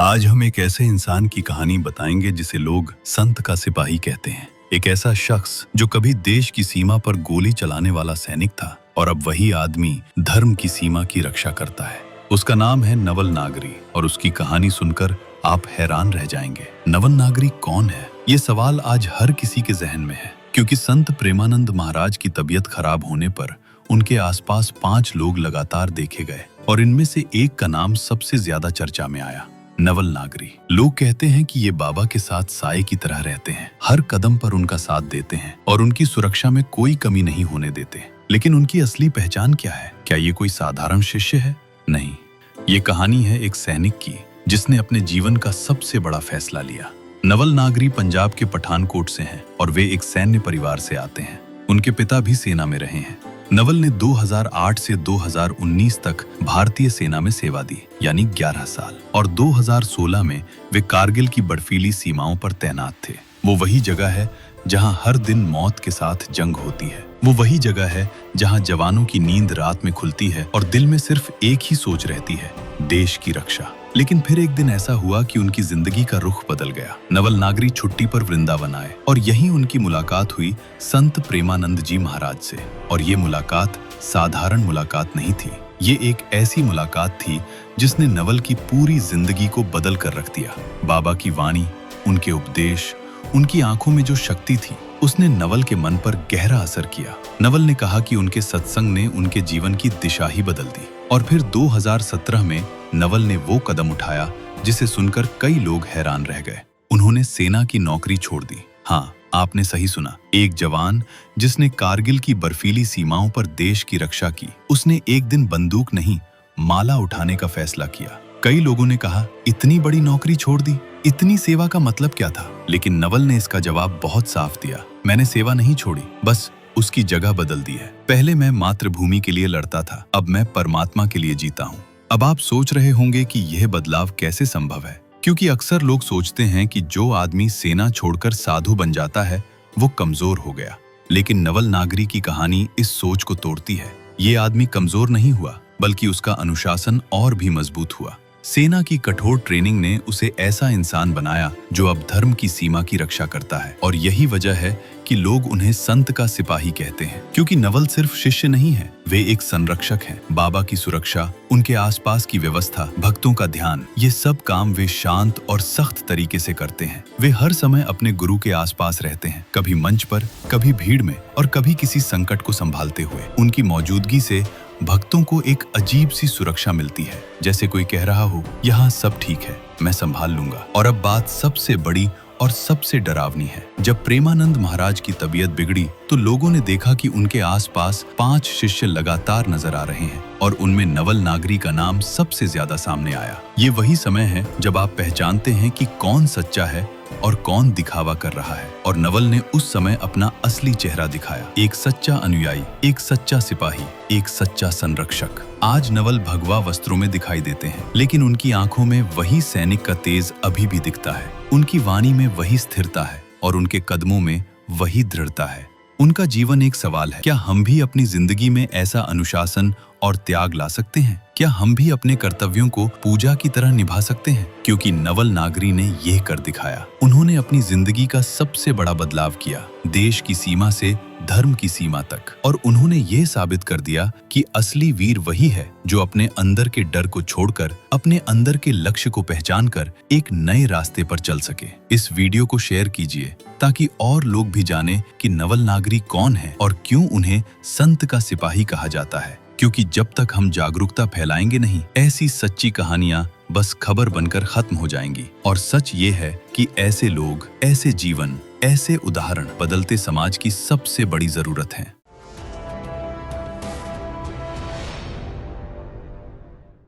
आज हम एक ऐसे इंसान की कहानी बताएंगे जिसे लोग संत का सिपाही कहते हैं। एक ऐसा शख्स जो कभी देश की सीमा पर गोली चलाने वाला सैनिक था और अब वही आदमी धर्म की सीमा की रक्षा करता है। उसका नाम है नवल नागरी और उसकी कहानी सुनकर आप हैरान रह जाएंगे। नवल नागरी कौन है? ये सवाल आज हर किसी के जहन में है, क्योंकि संत प्रेमानंद महाराज की तबीयत खराब होने पर उनके आसपास 5 लोग लगातार देखे गए और इनमें से एक का नाम सबसे ज्यादा चर्चा में आया, नवल नागरी। लोग कहते हैं कि ये बाबा के साथ साए की तरह रहते हैं, हर कदम पर उनका साथ देते हैं और उनकी सुरक्षा में कोई कमी नहीं होने देते। लेकिन उनकी असली पहचान क्या है? क्या ये कोई साधारण शिष्य है? नहीं, ये कहानी है एक सैनिक की जिसने अपने जीवन का सबसे बड़ा फैसला लिया। नवल नागरी पंजाब के पठानकोट से हैं और वे एक सैन्य परिवार से आते हैं। उनके पिता भी सेना में रहे हैं। नवल ने 2008 से 2019 तक भारतीय सेना में सेवा दी, यानी 11 साल, और 2016 में वे कारगिल की बर्फीली सीमाओं पर तैनात थे। वो वही जगह है जहां हर दिन मौत के साथ जंग होती है। वो वही जगह है जहां जवानों की नींद रात में खुलती है और दिल में सिर्फ एक ही सोच रहती है, देश की रक्षा। लेकिन फिर एक दिन ऐसा हुआ कि उनकी जिंदगी का रुख बदल गया। नवल नागरी छुट्टी पर वृंदावन आए और यहीं उनकी मुलाकात हुई संत प्रेमानंद जी महाराज से। और ये मुलाकात साधारण मुलाकात नहीं थी। ये एक ऐसी मुलाकात थी जिसने नवल की पूरी जिंदगी को बदल कर रख दिया। बाबा की वाणी, उनके उपदेश, उनकी आंखों में जो शक्ति थी, उसने नवल के मन पर गहरा असर किया। नवल ने कहा कि उनके सत्संग ने उनके जीवन की दिशा ही बदल दी। और फिर 2017 में नवल ने वो कदम उठाया जिसे सुनकर कई लोग हैरान रह गए। उन्होंने सेना की नौकरी छोड़ दी। हाँ, आपने सही सुना, एक जवान जिसने कारगिल की बर्फीली सीमाओं पर देश की रक्षा की, उसने एक दिन बंदूक नहीं, माला उठाने का फैसला किया। कई लोगों ने कहा, इतनी बड़ी नौकरी छोड़ दी, इतनी सेवा का मतलब क्या था? लेकिन नवल ने इसका जवाब बहुत साफ दिया, मैंने सेवा नहीं छोड़ी, बस उसकी जगह बदल दी है। पहले मैं मातृभूमि के लिए लड़ता था, अब मैं परमात्मा के लिए जीता हूँ। अब आप सोच रहे होंगे कि यह बदलाव कैसे संभव है, क्योंकि अक्सर लोग सोचते हैं कि जो आदमी सेना छोड़कर साधु बन जाता है वो कमजोर हो गया। लेकिन नवल नागरी की कहानी इस सोच को तोड़ती है। ये आदमी कमजोर नहीं हुआ, बल्कि उसका अनुशासन और भी मजबूत हुआ। सेना की कठोर ट्रेनिंग ने उसे ऐसा इंसान बनाया जो अब धर्म की सीमा की रक्षा करता है। और यही वजह है कि लोग उन्हें संत का सिपाही कहते हैं, क्योंकि नवल सिर्फ शिष्य नहीं है, वे एक संरक्षक हैं। बाबा की सुरक्षा, उनके आसपास की व्यवस्था, भक्तों का ध्यान, ये सब काम वे शांत और सख्त तरीके से करते हैं। वे हर समय अपने गुरु के आसपास रहते हैं, कभी मंच पर, कभी भीड़ में और कभी किसी संकट को संभालते हुए। उनकी मौजूदगी से भक्तों को एक अजीब सी सुरक्षा मिलती है, जैसे कोई कह रहा हो, यहाँ सब ठीक है, मैं संभाल लूंगा। और अब बात सबसे बड़ी और सबसे डरावनी है। जब प्रेमानंद महाराज की तबीयत बिगड़ी तो लोगों ने देखा कि उनके आसपास 5 शिष्य लगातार नजर आ रहे हैं और उनमें नवल नागरी का नाम सबसे ज्यादा सामने आया। ये वही समय है जब आप पहचानते हैं कि कौन सच्चा है और कौन दिखावा कर रहा है। और नवल ने उस समय अपना असली चेहरा दिखाया, एक सच्चा अनुयायी, एक सच्चा सिपाही, एक सच्चा संरक्षक। आज नवल भगवा वस्त्रों में दिखाई देते हैं, लेकिन उनकी आंखों में वही सैनिक का तेज अभी भी दिखता है। उनकी वाणी में वही स्थिरता है और उनके कदमों में वही दृढ़ता है। उनका जीवन एक सवाल है, क्या हम भी अपनी जिंदगी में ऐसा अनुशासन और त्याग ला सकते हैं? क्या हम भी अपने कर्तव्यों को पूजा की तरह निभा सकते हैं? क्योंकि नवल नागरी ने यह कर दिखाया। उन्होंने अपनी जिंदगी का सबसे बड़ा बदलाव किया, देश की सीमा से धर्म की सीमा तक। और उन्होंने ये साबित कर दिया कि असली वीर वही है जो अपने अंदर के डर को छोड़कर अपने अंदर के लक्ष्य को पहचानकर एक नए रास्ते पर चल सके। इस वीडियो को शेयर कीजिए ताकि और लोग भी जाने कि नवल नागरी कौन है और क्यों उन्हें संत का सिपाही कहा जाता है। क्योंकि जब तक हम जागरूकता फैलाएंगे नहीं, ऐसी सच्ची कहानियां बस खबर बनकर खत्म हो जाएंगी। और सच ये है कि ऐसे लोग, ऐसे जीवन, ऐसे उदाहरण बदलते समाज की सबसे बड़ी जरूरत है।